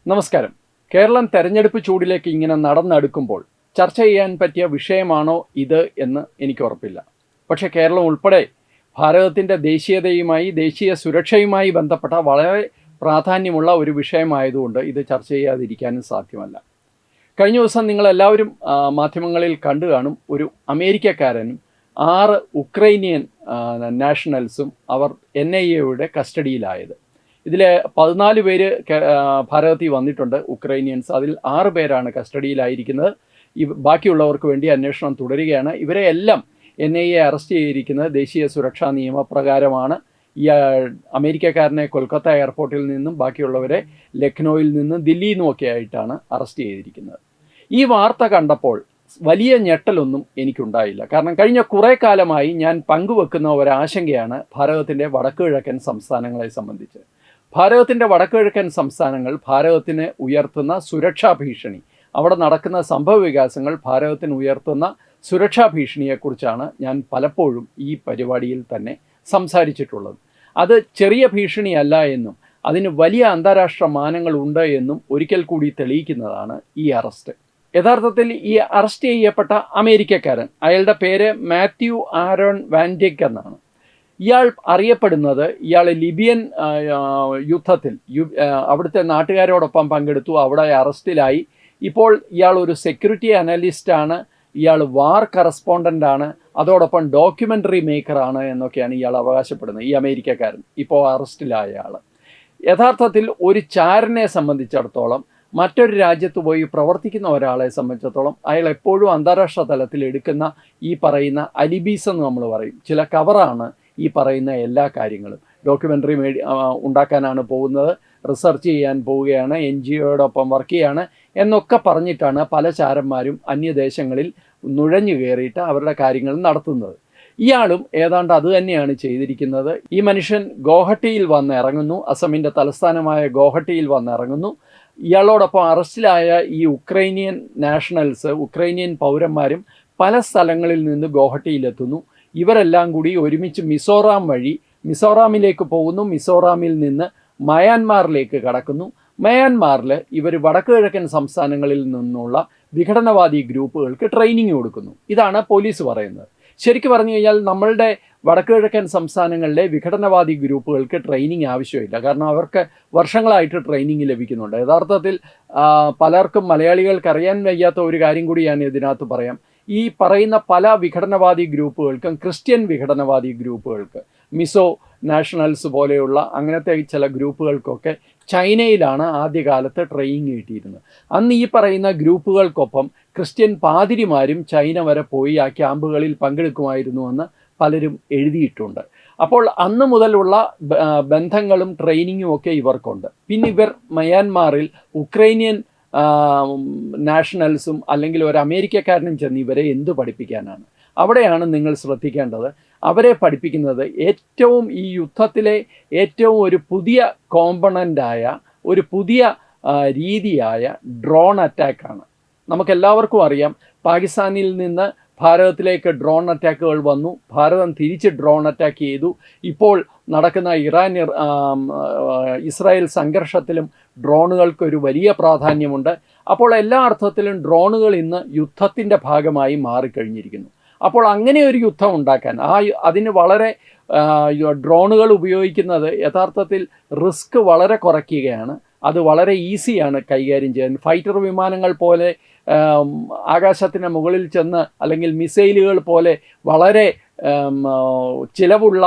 നമസ്കാരം. കേരളം തെരഞ്ഞെടുപ്പ് ചൂടിലേക്ക് ഇങ്ങനെ നടന്നെടുക്കുമ്പോൾ ചർച്ച ചെയ്യാൻ പറ്റിയ വിഷയമാണോ ഇത് എന്ന് എനിക്ക് ഉറപ്പില്ല. പക്ഷേ കേരളം ഉൾപ്പെടെ ഭാരതത്തിൻ്റെ ദേശീയതയുമായി ദേശീയ സുരക്ഷയുമായി ബന്ധപ്പെട്ട വളരെ പ്രാധാന്യമുള്ള ഒരു വിഷയമായതുകൊണ്ട് ഇത് ചർച്ച ചെയ്യാതിരിക്കാനും സാധ്യമല്ല. കഴിഞ്ഞ ദിവസം നിങ്ങളെല്ലാവരും മാധ്യമങ്ങളിൽ കണ്ടു കാണും, ഒരു അമേരിക്കക്കാരനും 6 ഉക്രൈനിയൻ നാഷണൽസും അവർ NIA കസ്റ്റഡിയിലായത്. ഇതിൽ 14 പേര് ഭാരതത്തിൽ വന്നിട്ടുണ്ട്, ഉക്രൈനിയൻസ്. അതിൽ 6 പേരാണ് കസ്റ്റഡിയിലായിരിക്കുന്നത്. ബാക്കിയുള്ളവർക്ക് വേണ്ടി അന്വേഷണം തുടരുകയാണ്. ഇവരെ എല്ലാം NIA അറസ്റ്റ് ചെയ്തിരിക്കുന്നത് ദേശീയ സുരക്ഷാ നിയമപ്രകാരമാണ്. ഈ അമേരിക്കക്കാരനെ കൊൽക്കത്ത എയർപോർട്ടിൽ നിന്നും ബാക്കിയുള്ളവരെ ലക്നൌവിൽ നിന്നും ദില്ലിയിൽ നിന്നുമൊക്കെ ആയിട്ടാണ് അറസ്റ്റ് ചെയ്തിരിക്കുന്നത്. ഈ വാർത്ത കണ്ടപ്പോൾ വലിയ ഞെട്ടലൊന്നും എനിക്കുണ്ടായില്ല. കാരണം കഴിഞ്ഞ കുറേ കാലമായി ഞാൻ പങ്കുവെക്കുന്ന ഒരാശങ്കയാണ് ഭാരതത്തിൻ്റെ വടക്കുകിഴക്കൻ സംസ്ഥാനങ്ങളെ സംബന്ധിച്ച്. ഭാരതത്തിൻ്റെ വടക്കുകിഴക്കൻ സംസ്ഥാനങ്ങൾ ഭാരതത്തിന് ഉയർത്തുന്ന സുരക്ഷാ ഭീഷണി, അവിടെ നടക്കുന്ന സംഭവ വികാസങ്ങൾ ഭാരതത്തിന് ഉയർത്തുന്ന സുരക്ഷാ ഭീഷണിയെക്കുറിച്ചാണ് ഞാൻ പലപ്പോഴും ഈ പരിപാടിയിൽ തന്നെ സംസാരിച്ചിട്ടുള്ളത്. അത് ചെറിയ ഭീഷണിയല്ല എന്നും അതിന് വലിയ അന്താരാഷ്ട്ര മാനങ്ങളുണ്ട് എന്നും ഒരിക്കൽ കൂടി തെളിയിക്കുന്നതാണ് ഈ അറസ്റ്റ്. യഥാർത്ഥത്തിൽ ഈ അറസ്റ്റ് ചെയ്യപ്പെട്ട അമേരിക്കക്കാരൻ, അയാളുടെ പേര് മാത്യു ആരോൺ വാൻഡിക് എന്നാണ്. ഇയാൾ അറിയപ്പെടുന്നത്, ഇയാൾ ലിബിയൻ യുദ്ധത്തിൽ അവിടുത്തെ നാട്ടുകാരോടൊപ്പം പങ്കെടുത്തു, അവിടെ അറസ്റ്റിലായി. ഇപ്പോൾ ഇയാൾ ഒരു സെക്യൂരിറ്റി അനലിസ്റ്റാണ്, ഇയാൾ വാർ കറസ്പോണ്ടൻ്റാണ്, അതോടൊപ്പം ഡോക്യുമെൻ്ററി മേക്കറാണ് എന്നൊക്കെയാണ് ഇയാൾ അവകാശപ്പെടുന്നത്. ഈ അമേരിക്കക്കാരൻ ഇപ്പോൾ അറസ്റ്റിലായ ആൾ യഥാർത്ഥത്തിൽ ഒരു ചാരനെ സംബന്ധിച്ചിടത്തോളം, മറ്റൊരു രാജ്യത്ത് പോയി പ്രവർത്തിക്കുന്ന ഒരാളെ സംബന്ധിച്ചിടത്തോളം അയാൾ എപ്പോഴും അന്താരാഷ്ട്ര തലത്തിൽ എടുക്കുന്ന ഈ പറയുന്ന അലിബീസ് എന്ന് നമ്മൾ പറയും, ചില കവറാണ് ഈ പറയുന്ന എല്ലാ കാര്യങ്ങളും. ഡോക്യുമെൻ്ററി ഉണ്ടാക്കാനാണ് പോകുന്നത്, റിസർച്ച് ചെയ്യാൻ പോവുകയാണ്, NGOയോടൊപ്പം വർക്ക് ചെയ്യാണ് എന്നൊക്കെ പറഞ്ഞിട്ടാണ് പല ചാരന്മാരും അന്യദേശങ്ങളിൽ നുഴഞ്ഞു കയറിയിട്ട് അവരുടെ കാര്യങ്ങൾ നടത്തുന്നത്. ഇയാളും ഏതാണ്ട് അതുതന്നെയാണ് ചെയ്തിരിക്കുന്നത്. ഈ മനുഷ്യൻ ഗോഹട്ടിയിൽ വന്നിറങ്ങുന്നു, അസമിൻ്റെ തലസ്ഥാനമായ ഗോഹട്ടിയിൽ വന്നിറങ്ങുന്നു. ഇയാളോടൊപ്പം അറസ്റ്റിലായ ഈ ഉക്രൈനിയൻ നാഷണൽസ്, ഉക്രൈനിയൻ പൗരന്മാരും പല സ്ഥലങ്ങളിൽ നിന്ന് ഗോഹട്ടിയിലെത്തുന്നു. ഇവരെല്ലാം കൂടി ഒരുമിച്ച് മിസോറാം വഴി മിസോറാമിലേക്ക് പോകുന്നു. മിസോറാമിൽ നിന്ന് മയാൻമാറിലേക്ക് കടക്കുന്നു. മയാൻമാറിൽ ഇവർ വടക്കുകിഴക്കൻ സംസ്ഥാനങ്ങളിൽ നിന്നുള്ള വിഘടനവാദി ഗ്രൂപ്പുകൾക്ക് ട്രെയിനിങ് കൊടുക്കുന്നു. ഇതാണ് പോലീസ് പറയുന്നത്. ശരിക്കും പറഞ്ഞു കഴിഞ്ഞാൽ നമ്മളുടെ വടക്കുകിഴക്കൻ സംസ്ഥാനങ്ങളിലെ വിഘടനവാദി ഗ്രൂപ്പുകൾക്ക് ട്രെയിനിങ് ആവശ്യമില്ല. കാരണം അവർക്ക് വർഷങ്ങളായിട്ട് ട്രെയിനിങ് ലഭിക്കുന്നുണ്ട്. യഥാർത്ഥത്തിൽ പലർക്കും മലയാളികൾക്ക് അറിയാൻ വയ്യാത്ത ഒരു കാര്യം കൂടി ഞാൻ ഇതിനകത്ത് പറയാം. ഈ പറയുന്ന പല വിഘടനവാദി ഗ്രൂപ്പുകൾക്കും, ക്രിസ്ത്യൻ വിഘടനവാദി ഗ്രൂപ്പുകൾക്ക്, മിസോ നാഷണൽസ് പോലെയുള്ള അങ്ങനത്തെ ചില ഗ്രൂപ്പുകൾക്കൊക്കെ ചൈനയിലാണ് ആദ്യകാലത്ത് ട്രെയിനിങ് കിട്ടിയിരുന്നത്. അന്ന് ഈ പറയുന്ന ഗ്രൂപ്പുകൾക്കൊപ്പം ക്രിസ്ത്യൻ പാതിരിമാരും ചൈന വരെ പോയി ആ ക്യാമ്പുകളിൽ പങ്കെടുക്കുമായിരുന്നുവെന്ന് പലരും എഴുതിയിട്ടുണ്ട്. അപ്പോൾ അന്ന് മുതലുള്ള ബന്ധങ്ങളും ട്രെയിനിങ്ങും ഒക്കെ ഇവർക്കുണ്ട്. പിന്നെ ഇവർ മയാൻമാറിൽ ഉക്രൈനിയൻ നാഷണൽസും അല്ലെങ്കിൽ ഒരു അമേരിക്കക്കാരനും ചെന്ന് ഇവരെ എന്ത് പഠിപ്പിക്കാനാണ്? അവിടെയാണ് നിങ്ങൾ ശ്രദ്ധിക്കേണ്ടത്. അവരെ പഠിപ്പിക്കുന്നത് ഏറ്റവും ഈ യുദ്ധത്തിലെ ഏറ്റവും ഒരു പുതിയ കോമ്പണൻ്റായ, ഒരു പുതിയ രീതിയായ ഡ്രോൺ അറ്റാക്കാണ്. നമുക്കെല്ലാവർക്കും അറിയാം, പാകിസ്ഥാനിൽ നിന്ന് ഭാരതത്തിലേക്ക് ഡ്രോൺ അറ്റാക്കുകൾ വന്നു, ഭാരതം തിരിച്ച് ഡ്രോൺ അറ്റാക്ക് ചെയ്തു. ഇപ്പോൾ നടക്കുന്ന ഇസ്രായേൽ സംഘർഷത്തിലും ഡ്രോണുകൾക്കൊരു വലിയ പ്രാധാന്യമുണ്ട്. അപ്പോൾ എല്ലാ അർത്ഥത്തിലും ഡ്രോണുകൾ ഇന്ന് യുദ്ധത്തിൻ്റെ ഭാഗമായി മാറിക്കഴിഞ്ഞിരിക്കുന്നു. അപ്പോൾ അങ്ങനെ ഒരു യുദ്ധം ഉണ്ടാക്കാൻ അതിന് വളരെ ഡ്രോണുകൾ ഉപയോഗിക്കുന്നത് യഥാർത്ഥത്തിൽ റിസ്ക് വളരെ കുറയ്ക്കുകയാണ്. അത് വളരെ ഈസിയാണ് കൈകാര്യം ചെയ്യാൻ. ഫൈറ്റർ വിമാനങ്ങൾ പോലെ ആകാശത്തിന് മുകളിൽ ചെന്ന്, അല്ലെങ്കിൽ മിസൈലുകൾ പോലെ വളരെ ചിലവുള്ള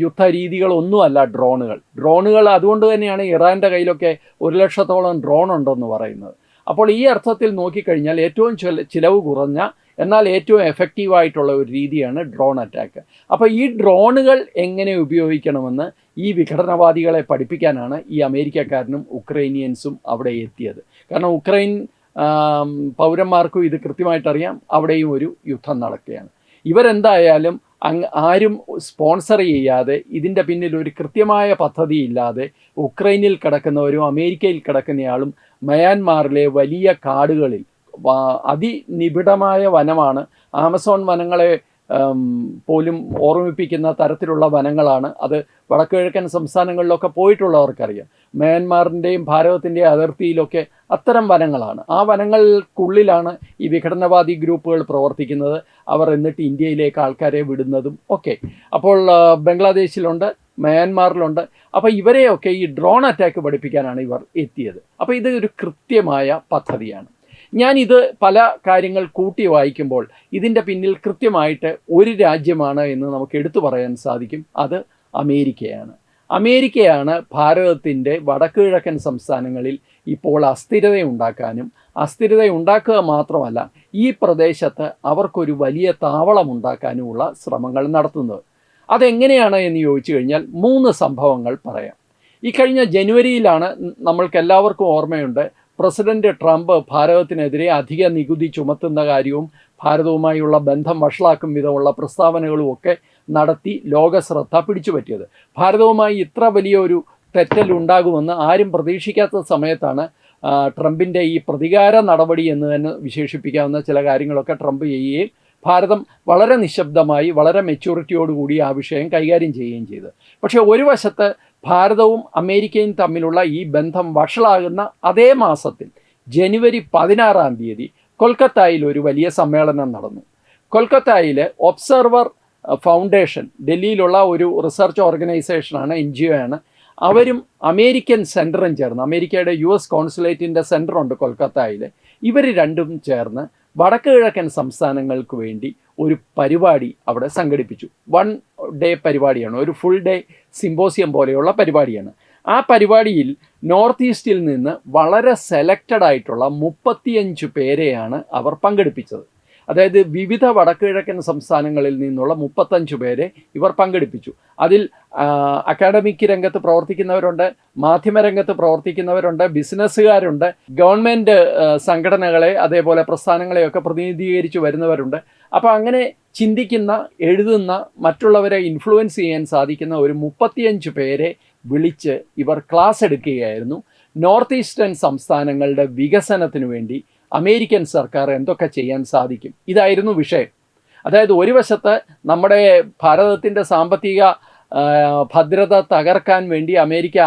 യുദ്ധ രീതികളൊന്നുമല്ല ഡ്രോണുകൾ. അതുകൊണ്ട് തന്നെയാണ് ഇറാൻ്റെ കയ്യിലൊക്കെ 1,00,000-ഓളം ഡ്രോൺ ഉണ്ടെന്ന് പറയുന്നത്. അപ്പോൾ ഈ അർത്ഥത്തിൽ നോക്കിക്കഴിഞ്ഞാൽ ഏറ്റവും ചിലവ് കുറഞ്ഞ എന്നാൽ ഏറ്റവും എഫക്റ്റീവായിട്ടുള്ള ഒരു രീതിയാണ് ഡ്രോൺ അറ്റാക്ക്. അപ്പോൾ ഈ ഡ്രോണുകൾ എങ്ങനെ ഉപയോഗിക്കണമെന്ന് ഈ വിഘടനവാദികളെ പഠിപ്പിക്കാനാണ് ഈ അമേരിക്കക്കാരനും ഉക്രൈനിയൻസും അവിടെ എത്തിയത്. കാരണം ഉക്രൈൻ പൗരന്മാർക്കും ഇത് കൃത്യമായിട്ടറിയാം, അവിടെയും ഒരു യുദ്ധം നടക്കുകയാണ്. ഇവരെന്തായാലും ആരും സ്പോൺസർ ചെയ്യാതെ, ഇതിൻ്റെ പിന്നിൽ ഒരു കൃത്യമായ പദ്ധതിയില്ലാതെ ഉക്രൈനിൽ കിടക്കുന്നവരും അമേരിക്കയിൽ കിടക്കുന്നയാളും മയാൻമാറിലെ വലിയ കാടുകളിൽ, അതിനിബിഡമായ വനമാണ്, ആമസോൺ വനങ്ങളെ പോലും ഓർമ്മിപ്പിക്കുന്ന തരത്തിലുള്ള വനങ്ങളാണ്. അത് വടക്കുകിഴക്കൻ സംസ്ഥാനങ്ങളിലൊക്കെ പോയിട്ടുള്ളവർക്കറിയാം. മ്യാൻമാറിൻ്റെയും ഭാരതത്തിൻ്റെയും അതിർത്തിയിലൊക്കെ അത്തരം വനങ്ങളാണ്. ആ വനങ്ങൾക്കുള്ളിലാണ് ഈ വിഘടനവാദി ഗ്രൂപ്പുകൾ പ്രവർത്തിക്കുന്നത്. അവർ എന്നിട്ട് ഇന്ത്യയിലേക്ക് ആൾക്കാരെ വിടുന്നതും ഒക്കെ. അപ്പോൾ ബംഗ്ലാദേശിലുണ്ട്, മ്യാൻമാറിലുണ്ട്. അപ്പോൾ ഇവരെയൊക്കെ ഈ ഡ്രോൺ അറ്റാക്ക് പഠിപ്പിക്കാനാണ് ഇവർ എത്തിയത്. അപ്പോൾ ഇത് ഒരു കൃത്യമായ പദ്ധതിയാണ്. ഞാനിത് പല കാര്യങ്ങൾ കൂട്ടി വായിക്കുമ്പോൾ ഇതിൻ്റെ പിന്നിൽ കൃത്യമായിട്ട് ഒരു രാജ്യമാണ് എന്ന് നമുക്ക് എടുത്തു പറയാൻ സാധിക്കും. അത് അമേരിക്കയാണ്. അമേരിക്കയാണ് ഭാരതത്തിൻ്റെ വടക്കുകിഴക്കൻ സംസ്ഥാനങ്ങളിൽ ഇപ്പോൾ അസ്ഥിരതയുണ്ടാക്കാനും, അസ്ഥിരതയുണ്ടാക്കുക മാത്രമല്ല ഈ പ്രദേശത്ത് അവർക്കൊരു വലിയ താവളമുണ്ടാക്കാനുമുള്ള ശ്രമങ്ങൾ നടത്തുന്നത്. അതെങ്ങനെയാണ് എന്ന് ചോദിച്ചു കഴിഞ്ഞാൽ 3 സംഭവങ്ങൾ പറയാം. ഈ കഴിഞ്ഞ ജനുവരിയിലാണ്, നമ്മൾക്കെല്ലാവർക്കും ഓർമ്മയുണ്ട്, പ്രസിഡന്റ് ട്രംപ് ഭാരതത്തിനെതിരെ അധിക നികുതി ചുമത്തുന്ന കാര്യവും ഭാരതവുമായുള്ള ബന്ധം വഷളാക്കും വിധമുള്ള പ്രസ്താവനകളും ഒക്കെ നടത്തി ലോക ശ്രദ്ധ പിടിച്ചുപറ്റിയത്. ഭാരതവുമായി ഇത്ര വലിയൊരു തെറ്റലുണ്ടാകുമെന്ന് ആരും പ്രതീക്ഷിക്കാത്ത സമയത്താണ് ട്രംപിൻ്റെ ഈ പ്രതികാര നടപടി എന്ന് തന്നെ വിശേഷിപ്പിക്കാവുന്ന ചില കാര്യങ്ങളൊക്കെ ട്രംപ് ചെയ്യുകയും ഭാരതം വളരെ നിശബ്ദമായി വളരെ മെച്യൂരിറ്റിയോടുകൂടി ആ വിഷയം കൈകാര്യം ചെയ്യുകയും ചെയ്തു. പക്ഷേ ഒരു വശത്ത് ഭാരതവും അമേരിക്കയും തമ്മിലുള്ള ഈ ബന്ധം വഷളാകുന്ന അതേ മാസത്തിൽ ജനുവരി 16 കൊൽക്കത്തയിൽ ഒരു വലിയ സമ്മേളനം നടന്നു. കൊൽക്കത്തയിൽ ഒബ്സർവർ ഫൗണ്ടേഷൻ, ഡൽഹിയിലുള്ള ഒരു റിസർച്ച് ഓർഗനൈസേഷനാണ്, NGO ആണ്. അവരും അമേരിക്കൻ സെൻറ്ററും ചേർന്ന്, അമേരിക്കയുടെ US കോൺസുലേറ്റിൻ്റെ സെൻറ്ററുണ്ട് കൊൽക്കത്തയിൽ, ഇവർ രണ്ടും ചേർന്ന് വടക്ക് കിഴക്കൻ സംസ്ഥാനങ്ങൾക്ക് വേണ്ടി ഒരു പരിപാടി അവിടെ സംഘടിപ്പിച്ചു. 1 ഡേ പരിപാടിയാണ്, ഒരു ഫുൾ ഡേ സിമ്പോസിയം പോലെയുള്ള പരിപാടിയാണ്. ആ പരിപാടിയിൽ നോർത്ത് ഈസ്റ്റിൽ നിന്ന് വളരെ സെലക്റ്റഡ് ആയിട്ടുള്ള 35 പേരെയാണ് അവർ പങ്കെടുപ്പിച്ചത്. അതായത് വിവിധ വടക്കുകിഴക്കൻ സംസ്ഥാനങ്ങളിൽ നിന്നുള്ള 35 പേരെ ഇവർ പങ്കെടുപ്പിച്ചു. അതിൽ അക്കാഡമിക് രംഗത്ത് പ്രവർത്തിക്കുന്നവരുണ്ട്, മാധ്യമരംഗത്ത് പ്രവർത്തിക്കുന്നവരുണ്ട്, ബിസിനസ്സുകാരുണ്ട്, ഗവൺമെൻറ് സംഘടനകളെ അതേപോലെ പ്രസ്ഥാനങ്ങളെയൊക്കെ പ്രതിനിധീകരിച്ച് വരുന്നവരുണ്ട്. അപ്പോൾ അങ്ങനെ ചിന്തിക്കുന്ന, എഴുതുന്ന, മറ്റുള്ളവരെ ഇൻഫ്ലുവൻസ് ചെയ്യാൻ സാധിക്കുന്ന ഒരു 35 പേരെ വിളിച്ച് ഇവർ ക്ലാസ് എടുക്കുകയായിരുന്നു. നോർത്ത് ഈസ്റ്റേൺ സംസ്ഥാനങ്ങളുടെ വികസനത്തിനു വേണ്ടി അമേരിക്കൻ സർക്കാർ എന്തൊക്കെ ചെയ്യാൻ സാധിക്കും, ഇതായിരുന്നു വിഷയം. അതായത് ഒരു വശത്ത് നമ്മുടെ ഭാരതത്തിൻ്റെ സാമ്പത്തിക ഭദ്രത തകർക്കാൻ വേണ്ടി അമേരിക്ക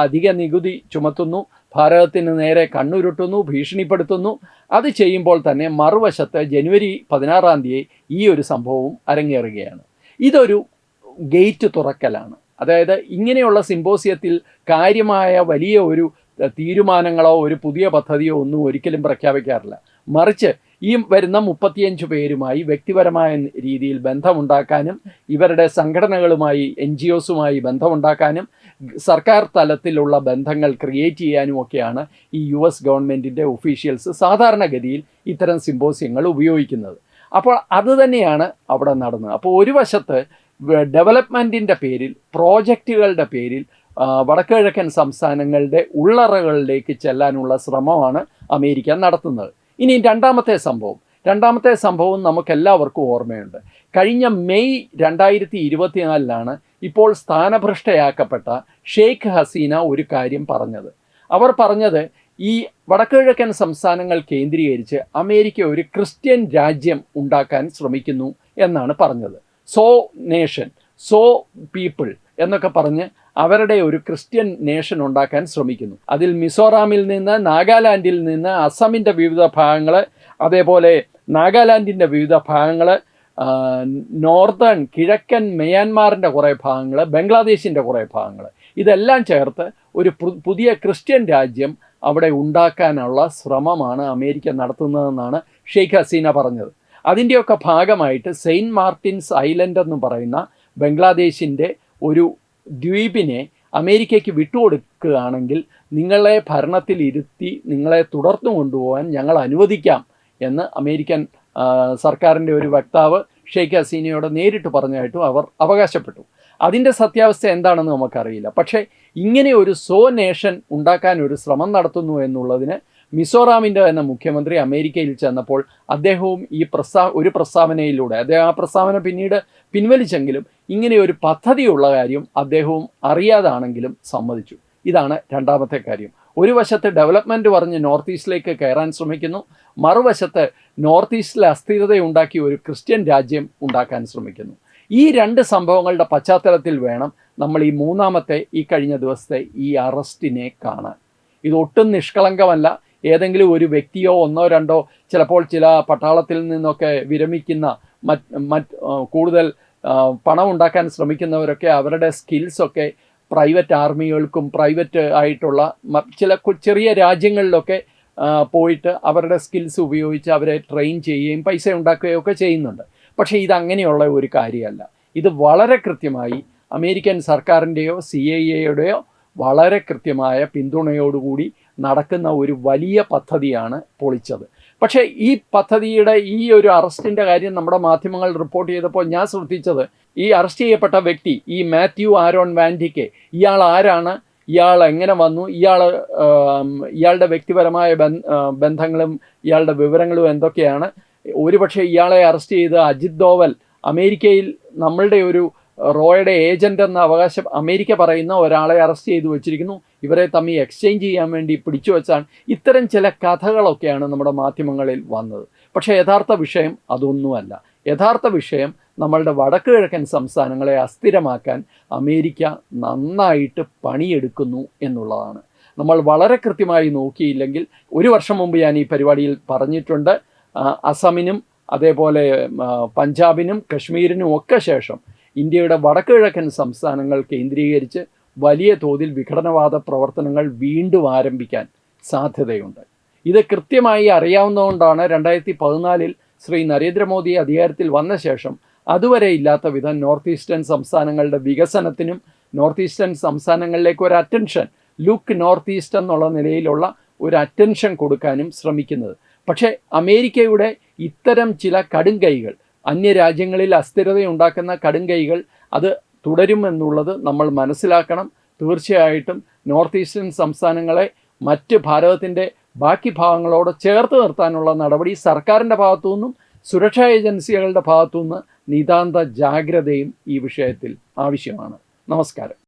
അധിക നികുതി ചുമത്തുന്നു, ഭാരതത്തിന് നേരെ കണ്ണുരുട്ടുന്നു, ഭീഷണിപ്പെടുത്തുന്നു. അത് ചെയ്യുമ്പോൾ തന്നെ മറുവശത്ത് ജനുവരി 16 ഈ ഒരു സംഭവവും അരങ്ങേറുകയാണ്. ഇതൊരു ഗേറ്റ് തുറക്കലാണ്. അതായത് ഇങ്ങനെയുള്ള സിമ്പോസിയത്തിൽ കാര്യമായ വലിയ ഒരു തീരുമാനങ്ങളോ ഒരു പുതിയ പദ്ധതിയോ ഒന്നും ഒരിക്കലും പ്രഖ്യാപിക്കാറില്ല. മറിച്ച് ഈ വരുന്ന 35 പേരുമായി വ്യക്തിപരമായ രീതിയിൽ ബന്ധമുണ്ടാക്കാനും ഇവരുടെ സംഘടനകളുമായി NGOസുമായി ബന്ധമുണ്ടാക്കാനും സർക്കാർ തലത്തിലുള്ള ബന്ധങ്ങൾ ക്രിയേറ്റ് ചെയ്യാനും ഒക്കെയാണ് ഈ US ഗവൺമെൻറ്റിൻ്റെ ഒഫീഷ്യൽസ് സാധാരണഗതിയിൽ ഇത്തരം സിമ്പോസിയങ്ങൾ ഉപയോഗിക്കുന്നത്. അപ്പോൾ അതുതന്നെയാണ് അവിടെ നടന്നത്. അപ്പോൾ ഒരു വശത്ത് ഡെവലപ്മെൻറ്റിൻ്റെ പേരിൽ, പ്രോജക്റ്റുകളുടെ പേരിൽ വടക്കുകിഴക്കൻ സംസ്ഥാനങ്ങളുടെ ഉള്ളറകളിലേക്ക് ചെല്ലാനുള്ള ശ്രമമാണ് അമേരിക്ക നടത്തുന്നത്. ഇനി രണ്ടാമത്തെ സംഭവം നമുക്കെല്ലാവർക്കും ഓർമ്മയുണ്ട്. കഴിഞ്ഞ മെയ് 2024 ഇപ്പോൾ സ്ഥാനഭ്രഷ്ടയാക്കപ്പെട്ട ഷെയ്ഖ് ഹസീന ഒരു കാര്യം പറഞ്ഞത്. അവർ പറഞ്ഞത് ഈ വടക്കുകിഴക്കൻ സംസ്ഥാനങ്ങൾ കേന്ദ്രീകരിച്ച് അമേരിക്ക ഒരു ക്രിസ്ത്യൻ രാജ്യം ഉണ്ടാക്കാൻ ശ്രമിക്കുന്നു എന്നാണ് പറഞ്ഞത്. സോ നേഷൻ, സോ പീപ്പിൾ എന്നൊക്കെ പറഞ്ഞ് അവരുടെ ഒരു ക്രിസ്ത്യൻ നേഷൻ ഉണ്ടാക്കാൻ ശ്രമിക്കുന്നു. അതിൽ മിസോറാമിൽ നിന്ന്, നാഗാലാൻഡിൽ നിന്ന്, അസമിൻ്റെ വിവിധ ഭാഗങ്ങൾ, അതേപോലെ നാഗാലാൻഡിൻ്റെ വിവിധ ഭാഗങ്ങൾ, നോർത്തേൺ കിഴക്കൻ മ്യാൻമാറിൻ്റെ കുറേ ഭാഗങ്ങൾ, ബംഗ്ലാദേശിൻ്റെ കുറേ ഭാഗങ്ങൾ, ഇതെല്ലാം ചേർത്ത് ഒരു പുതിയ ക്രിസ്ത്യൻ രാജ്യം അവിടെ ഉണ്ടാക്കാനുള്ള ശ്രമമാണ് അമേരിക്ക നടത്തുന്നതെന്നാണ് ഷെയ്ഖ് ഹസീന പറഞ്ഞത്. അതിൻ്റെയൊക്കെ ഭാഗമായിട്ട് സെയിൻറ്റ് മാർട്ടിൻസ് ഐലൻഡ് എന്ന് പറയുന്ന ബംഗ്ലാദേശിൻ്റെ ഒരു ദ്വീപിനെ അമേരിക്കയ്ക്ക് വിട്ടുകൊടുക്കുകയാണെങ്കിൽ നിങ്ങളെ ഭരണത്തിലിരുത്തി നിങ്ങളെ തുടർന്നു കൊണ്ടുപോകാൻ ഞങ്ങൾ അനുവദിക്കാം എന്ന് അമേരിക്കൻ സർക്കാരിൻ്റെ ഒരു വക്താവ് ഷെയ്ഖ് ഹസീനയോട് നേരിട്ട് പറഞ്ഞതായിട്ടും അവർ അവകാശപ്പെട്ടു. അതിൻ്റെ സത്യാവസ്ഥ എന്താണെന്ന് നമുക്കറിയില്ല. പക്ഷേ ഇങ്ങനെ ഒരു സോ നേഷൻ ഉണ്ടാക്കാൻ ഒരു ശ്രമം നടത്തുന്നു എന്നുള്ളതിന് മിസോറാമിൻ്റെ തന്നെ മുഖ്യമന്ത്രി അമേരിക്കയിൽ ചെന്നപ്പോൾ അദ്ദേഹവും ഈ ഒരു പ്രസ്താവനയിലൂടെ, അദ്ദേഹം ആ പ്രസ്താവന പിന്നീട് പിൻവലിച്ചെങ്കിലും ഇങ്ങനെ ഒരു പദ്ധതിയുള്ള കാര്യം അദ്ദേഹവും അറിയാതാണെങ്കിലും സമ്മതിച്ചു. ഇതാണ് രണ്ടാമത്തെ കാര്യം. ഒരു വശത്ത് ഡെവലപ്മെൻറ്റ് പറഞ്ഞ് നോർത്ത് ഈസ്റ്റിലേക്ക് കയറാൻ ശ്രമിക്കുന്നു, മറുവശത്ത് നോർത്ത് ഈസ്റ്റിൽ അസ്ഥിരതയുണ്ടാക്കി ഒരു ക്രിസ്ത്യൻ രാജ്യം ഉണ്ടാക്കാൻ ശ്രമിക്കുന്നു. ഈ രണ്ട് സംഭവങ്ങളുടെ പശ്ചാത്തലത്തിൽ വേണം നമ്മൾ ഈ മൂന്നാമത്തെ ഈ കഴിഞ്ഞ ദിവസത്തെ ഈ അറസ്റ്റിനെ കാണാൻ. ഇതൊട്ടും നിഷ്കളങ്കമല്ല. ഏതെങ്കിലും ഒരു വ്യക്തിയോ ഒന്നോ രണ്ടോ, ചിലപ്പോൾ ചില പട്ടാളത്തിൽ നിന്നൊക്കെ വിരമിക്കുന്ന കൂടുതൽ പണം ഉണ്ടാക്കാൻ ശ്രമിക്കുന്നവരൊക്കെ അവരുടെ സ്കിൽസൊക്കെ പ്രൈവറ്റ് ആർമികൾക്കും പ്രൈവറ്റ് ആയിട്ടുള്ള ചില ചെറിയ രാജ്യങ്ങളിലൊക്കെ പോയിട്ട് അവരുടെ സ്കിൽസ് ഉപയോഗിച്ച് അവരെ ട്രെയിൻ ചെയ്യുകയും പൈസ ഉണ്ടാക്കുകയും ഒക്കെ ചെയ്യുന്നുണ്ട്. പക്ഷേ ഇതങ്ങനെയുള്ള ഒരു കാര്യമല്ല. ഇത് വളരെ കൃത്യമായി അമേരിക്കൻ സർക്കാരിൻ്റെയോ CIA വളരെ കൃത്യമായ പിന്തുണയോടുകൂടി നടക്കുന്ന ഒരു വലിയ പദ്ധതിയാണ് പൊളിച്ചത്. പക്ഷേ ഈ പദ്ധതിയുടെ ഈ ഒരു അറസ്റ്റിൻ്റെ കാര്യം നമ്മുടെ മാധ്യമങ്ങൾ റിപ്പോർട്ട് ചെയ്തപ്പോൾ ഞാൻ ശ്രദ്ധിച്ചത്, ഈ അറസ്റ്റ് ചെയ്യപ്പെട്ട വ്യക്തി ഈ മാത്യു ആരോൺ വാൻഡിക്കെ, ഇയാൾ ആരാണ്, ഇയാൾ എങ്ങനെ വന്നു, ഇയാളുടെ വ്യക്തിപരമായ ബന്ധങ്ങളും ഇയാളുടെ വിവരങ്ങളും എന്തൊക്കെയാണ്. ഒരുപക്ഷെ ഇയാളെ അറസ്റ്റ് ചെയ്ത് അജിത് ദോവൽ, അമേരിക്കയിൽ നമ്മളുടെ ഒരു റോയുടെ ഏജൻ്റ് എന്ന അവകാശം അമേരിക്ക പറയുന്ന ഒരാളെ അറസ്റ്റ് ചെയ്തു വെച്ചിരിക്കുന്നു, ഇവരെ തമ്മിൽ എക്സ്ചേഞ്ച് ചെയ്യാൻ വേണ്ടി പിടിച്ചു വെച്ചാണ്. ഇത്തരം ചില കഥകളൊക്കെയാണ് നമ്മുടെ മാധ്യമങ്ങളിൽ വന്നത്. പക്ഷേ യഥാർത്ഥ വിഷയം അതൊന്നുമല്ല. യഥാർത്ഥ വിഷയം നമ്മളുടെ വടക്ക് കിഴക്കൻ സംസ്ഥാനങ്ങളെ അസ്ഥിരമാക്കാൻ അമേരിക്ക നന്നായിട്ട് പണിയെടുക്കുന്നു എന്നുള്ളതാണ്. നമ്മൾ വളരെ കൃത്യമായി നോക്കിയില്ലെങ്കിൽ, ഒരു വർഷം മുമ്പ് ഞാൻ ഈ പരിപാടിയിൽ പറഞ്ഞിട്ടുണ്ട്, അസമിനും അതേപോലെ പഞ്ചാബിനും കശ്മീരിനും ഒക്കെ ശേഷം ഇന്ത്യയുടെ വടക്ക് കിഴക്കൻ സംസ്ഥാനങ്ങൾ കേന്ദ്രീകരിച്ച് വലിയ തോതിൽ വിഘടനവാദ പ്രവർത്തനങ്ങൾ വീണ്ടും ആരംഭിക്കാൻ സാധ്യതയുണ്ട്. ഇത് കൃത്യമായി അറിയാവുന്നതുകൊണ്ടാണ് 2014 ശ്രീ നരേന്ദ്രമോദി അധികാരത്തിൽ വന്ന ശേഷം അതുവരെ ഇല്ലാത്ത വിധം നോർത്ത് ഈസ്റ്റേൺ സംസ്ഥാനങ്ങളുടെ വികസനത്തിനും നോർത്ത് ഈസ്റ്റേൺ സംസ്ഥാനങ്ങളിലേക്ക് ഒരു അറ്റൻഷൻ, ലുക്ക് നോർത്ത് ഈസ്റ്റ് എന്നുള്ള നിലയിലുള്ള ഒരു അറ്റൻഷൻ കൊടുക്കാനും ശ്രമിക്കുന്നത്. പക്ഷേ അമേരിക്കയുടെ ഇത്തരം ചില കടുംകൈകൾ, അന്യരാജ്യങ്ങളിൽ അസ്ഥിരതയുണ്ടാക്കുന്ന കടുംകൈകൾ, അത് തുടരുമെന്നുള്ളത് നമ്മൾ മനസ്സിലാക്കണം. തീർച്ചയായിട്ടും നോർത്ത് ഈസ്റ്റേൺ സംസ്ഥാനങ്ങളെ മറ്റ് ഭാരതത്തിൻ്റെ ബാക്കി ഭാഗങ്ങളോട് ചേർത്ത് നിർത്താനുള്ള നടപടി സർക്കാരിൻ്റെ ഭാഗത്തു നിന്നും സുരക്ഷാ ഏജൻസികളുടെ ഭാഗത്തു നിന്ന് നിതാന്ത ജാഗ്രതയും ഈ വിഷയത്തിൽ ആവശ്യമാണ്. നമസ്കാരം.